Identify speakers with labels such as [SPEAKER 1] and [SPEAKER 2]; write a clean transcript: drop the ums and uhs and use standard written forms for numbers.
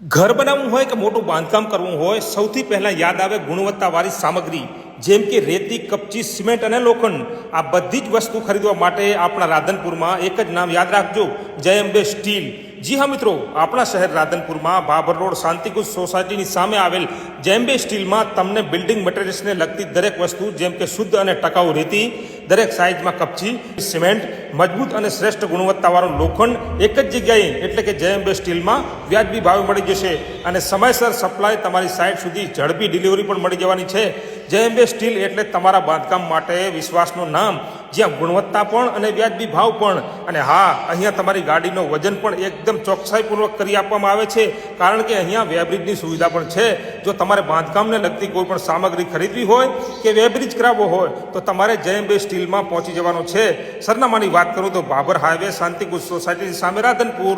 [SPEAKER 1] ઘર બનાવવું હોય કે મોટું બાંધકામ કરવું હોય, સૌથી પહેલાં યાદ આવે ગુણવત્તાવાળી સામગ્રી, જેમ કે રેતી, કપચી, સિમેન્ટ અને લોખંડ. આ બધી જ વસ્તુ ખરીદવા માટે આપણા રાધનપુરમાં એક જ નામ યાદ રાખજો, જય અંબે સ્ટીલ. જી હા મિત્રો, આપણા શહેર રાધનપુરમાં ભાભર રોડ શાંતિકુંજ સોસાયટીની સામે આવેલ જય અંબે સ્ટીલમાં તમને બિલ્ડિંગ મટીરિયલ્સને લગતી દરેક વસ્તુ, જેમ કે શુદ્ધ અને ટકાઉ રેતી, દરેક સાઇઝમાં કપચી, સિમેન્ટ, મજબૂત અને શ્રેષ્ઠ ગુણવત્તાવાળું લોખંડ એક જ જગ્યાએ એટલે કે જય અંબે સ્ટીલમાં વ્યાજબી ભાવે મળી જશે. અને સમયસર સપ્લાય તમારી સાઇટ સુધી ઝડપી ડિલિવરી પણ મળી જવાની છે. જય અંબે સ્ટીલ એટલે તમારા બાંધકામ માટે વિશ્વાસનું નામ, જ્યાં ગુણવત્તા પણ અને વ્યાજબી ભાવ પણ. અને હા, અહીંયા તમારી ગાડીનો વજન પણ એકદમ ચોકસાઈપૂર્વક કરી આપવામાં આવે છે, કારણ કે અહીંયા વેબ્રિજની સુવિધા પણ છે. જો તમારે બાંધકામને લગતી કોઈ પણ સામગ્રી ખરીદવી હોય કે વેબ્રિજ કરાવવો હોય તો તમારે જય અંબે સ્ટીલમાં પહોંચી જવાનું છે. સરનામાની વાત કરું તો ભાભર હાઈવે શાંતિકુંજ સોસાયટીની સામે રાધનપુર.